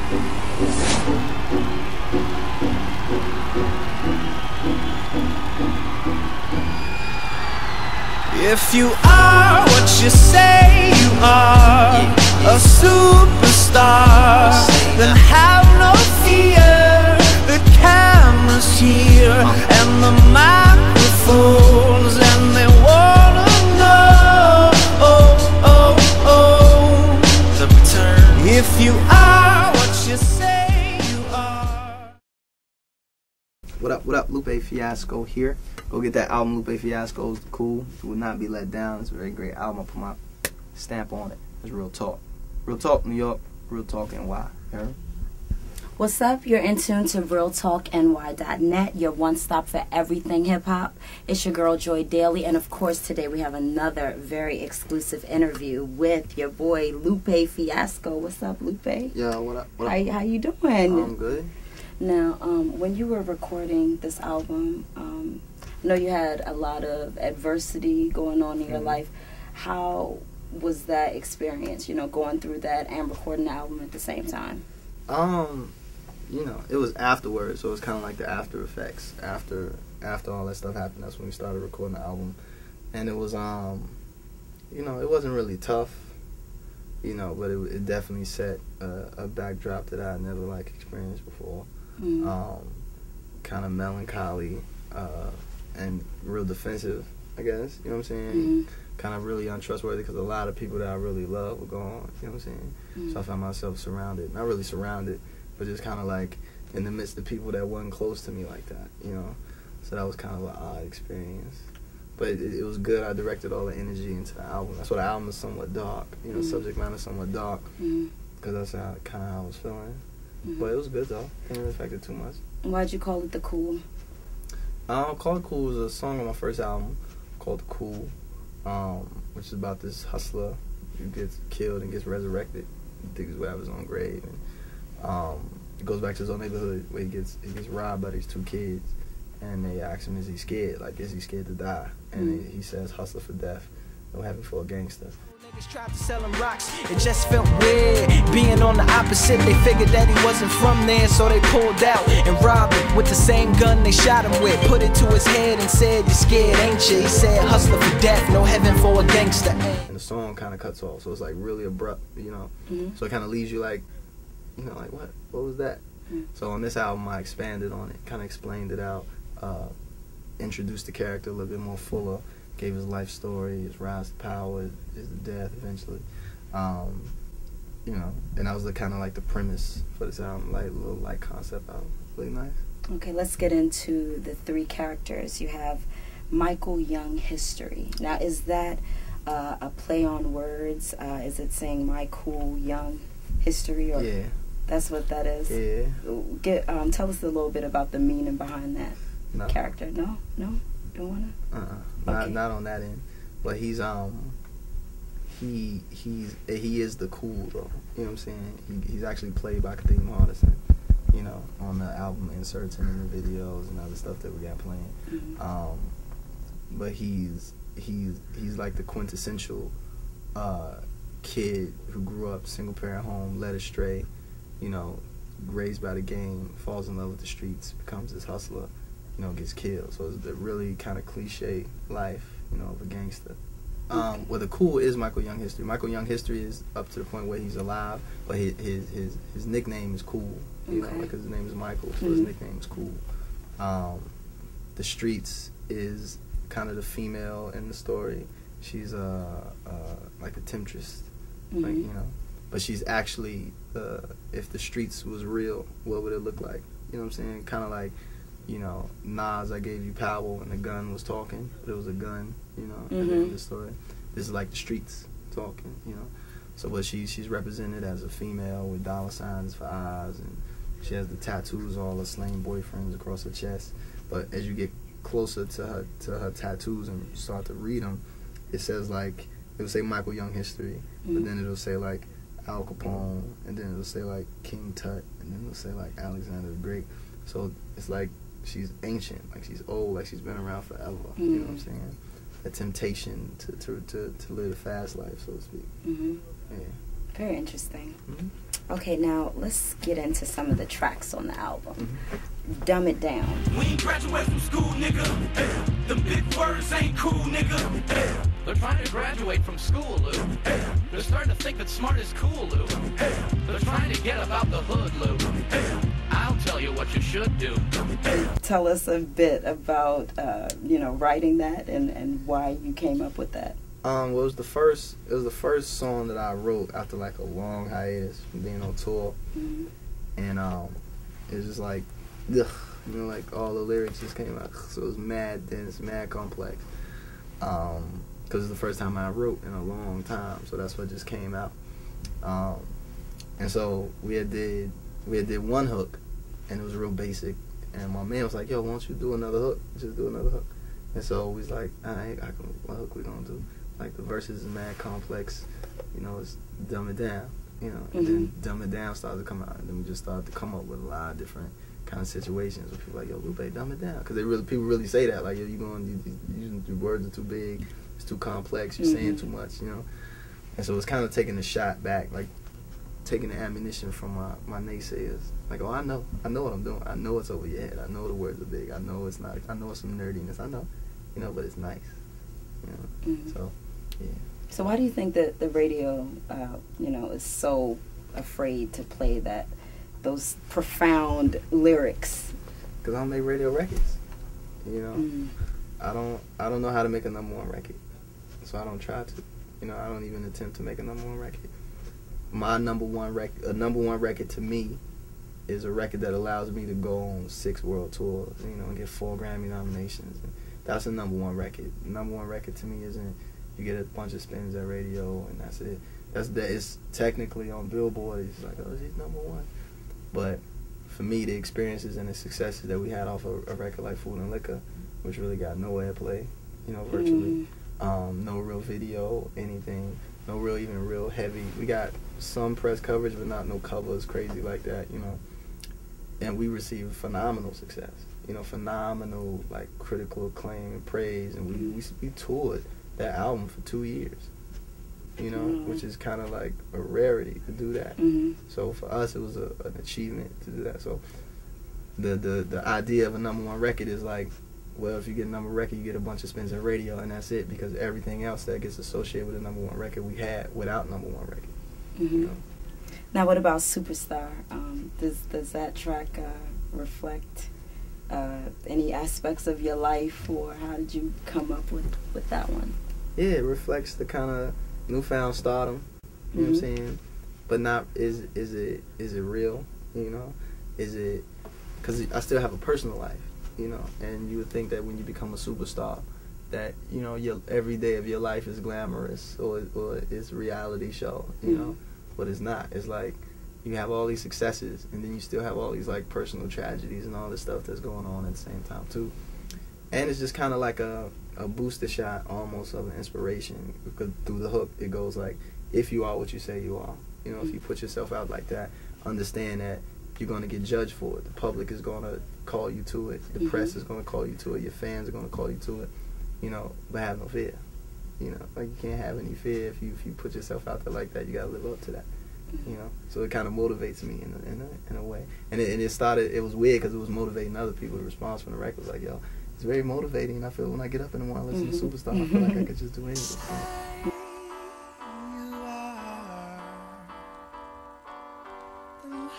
If you are what you say you are, a superstar, then have no fear. The camera's here and the microphones, and they wanna know, the return. If you are what you say you are. What up, Lupe Fiasco here. Go get that album, Lupe Fiasco. It's cool. You will not be let down. It's a very great album. I put my stamp on it. It's real talk. Real talk, New York. Real talk, NY. You heard? What's up? You're in tune to RealTalkNY.net, your one stop for everything hip hop. It's your girl Joy Daly, and of course today we have another very exclusive interview with your boy Lupe Fiasco. What's up, Lupe? Yo, what up? What up? How you doing? I'm good. Now, when you were recording this album, I know you had a lot of adversity going on in your life. How was that experience, you know, going through that and recording the album at the same time? You know, it was afterwards, so it was kind of like the after effects. After all that stuff happened, that's when we started recording the album. And it was, you know, it wasn't really tough, you know, but it definitely set a backdrop that I had never, like, experienced before. Kind of melancholy, and real defensive, I guess, you know what I'm saying? Kind of really untrustworthy because a lot of people that I really love were gone, you know what I'm saying? So I found myself surrounded, not really surrounded, but just kind of like in the midst of people that wasn't close to me like that, you know? So that was kind of an odd experience. But it was good. I directed all the energy into the album. That's why the album is somewhat dark, you know, subject matter somewhat dark, because that's kind of how I was feeling. But it was good though. Didn't really affect it too much. Why'd you call it The Cool? Call It Cool was a song on my first album called The Cool, which is about this hustler who gets killed and gets resurrected. He digs his way out of his own grave, and it goes back to his own neighborhood where he gets robbed by these two kids, and they ask him, is he scared? Like, is he scared to die? And he says, hustler for death, no heaven for a gangster. Niggas tried to sell him rocks, it just felt weird. Being on the opposite, they figured that he wasn't from there, so they pulled out and robbed him with the same gun they shot him with. Put it to his head and said, you're scared, ain't you? He said, hustler for death, no heaven for a gangster. And the song kind of cuts off, so it's like really abrupt, you know? So it kind of leaves you like, you know, like, what was that? So on this album, I expanded on it, kind of explained it out, introduced the character a little bit more fuller, gave his life story, his rise to power, his death eventually, you know, and that was the kind of like the premise for this album, like a little like concept album, really nice. Okay, let's get into the three characters. You have Michael Young History. Now, is that a play on words? Is it saying my cool young history? Or yeah. That's what that is? Yeah. Tell us a little bit about the meaning behind that character. No? Don't wanna? Okay. Not on that end. But he's he is the cool though. You know what I'm saying? He's actually played by Kadeem Hardison, you know, on the album inserts and in the videos and other stuff that we got playing. But he's like the quintessential kid who grew up single parent home, led astray, you know, raised by the game, falls in love with the streets, becomes this hustler, you know, gets killed. So it's the really kind of cliche life, you know, of a gangster. Well, the cool is Michael Young History. Michael Young History is up to the point where he's alive, but his nickname is Cool. You know, because his name is Michael, so his nickname is Cool. The Streets is kind of the female in the story. She's like a temptress, like, you know, but she's actually if the streets was real, what would it look like? You know what I'm saying? Kind of like, you know, Nas, I gave you power when the gun was talking, but it was a gun, you know, in the story. This is like the streets talking, you know. So, but she's represented as a female with dollar signs for eyes, and she has the tattoos, all her slain boyfriends across her chest. But as you get closer to her tattoos and start to read them, it says like, it'll say Michael Young History, but then it'll say like Al Capone, and then it'll say like King Tut, and then it'll say like Alexander the Great. So it's like she's ancient, like she's old, like she's been around forever. You know what I'm saying? A temptation to live a fast life, so to speak. Yeah. Very interesting. Okay, now let's get into some of the tracks on the album. Dumb It Down. We ain't graduate from school, nigga. Them big words ain't cool, nigga. They're trying to graduate from school, Lou. They're starting to think that smart is cool, Lou. They're trying to get about the hood, Lou. I'll tell you what you should do. Tell us a bit about, writing that and why you came up with that. It was the first song that I wrote after like a long hiatus from being on tour, and it was just like, ugh, like all the lyrics just came out. So it was mad dense, mad complex. Because it's the first time I wrote in a long time, so that's what just came out. And so we had did one hook, and it was real basic. And my man was like, "Yo, why don't you do another hook? Just do another hook." And so we was like, "Alright, what hook we gonna do?" Like the verses is mad complex, it's Dumb It Down, and then Dumb It Down started to come out, and then we just started to come up with a lot of different kind of situations where people like, "Yo, Lupe, dumb it down," because people really say that, like, "Yo, your words are too big, it's too complex, you're saying too much," And so it's kind of taking the shot back, like taking the ammunition from my naysayers, like, "Oh, I know what I'm doing. I know it's over your head. I know the words are big. I know it's not. I know it's some nerdiness. I know, but it's nice, So, yeah. So why do you think that the radio, is so afraid to play those profound lyrics? Because I don't make radio records, I don't know how to make a number one record, so I don't try to. I don't even attempt to make a number one record. My number one record to me is a record that allows me to go on 6 world tours, and get 4 Grammy nominations. And that's a number one record. Number one record to me isn't you get a bunch of spins at radio and that's it. It's technically on Billboard. It's like, oh, he's number one. But for me, the experiences and the successes that we had off of a record like Food and Liquor, which really got no airplay, virtually, no real video, anything, no real heavy. We got some press coverage, but not no covers crazy like that, And we received phenomenal success, phenomenal like critical acclaim and praise, and we toured that album for 2 years, which is kind of like a rarity to do that. So for us, it was an achievement to do that. So the idea of a number one record is like, well, if you get a number one record, you get a bunch of spins in radio, and that's it, because everything else that gets associated with a number one record we had without number one record. Now, what about Superstar? Does that track reflect any aspects of your life, or how did you come up with that one? Yeah, it reflects the kind of newfound stardom, you know what I'm saying? But not, is it real, Is it, because I still have a personal life, and you would think that when you become a superstar, that, your every day of your life is glamorous, or it's a reality show, but it's not. It's like, you have all these successes, and then you still have all these, like, personal tragedies and all this stuff that's going on at the same time, too. And it's just kind of like a booster shot, almost, of an inspiration, because through the hook, it goes like, if you are what you say you are, if you put yourself out like that, understand that you're going to get judged for it. The public is going to call you to it. The press is going to call you to it. Your fans are going to call you to it, but have no fear. Like, you can't have any fear if you put yourself out there like that. You got to live up to that. So it kind of motivates me in a way. And it was weird because it was motivating other people. The response from the record was like, yo, it's very motivating. I feel when I get up in the morning and listen to Superstar, I feel like I could just do anything. You are the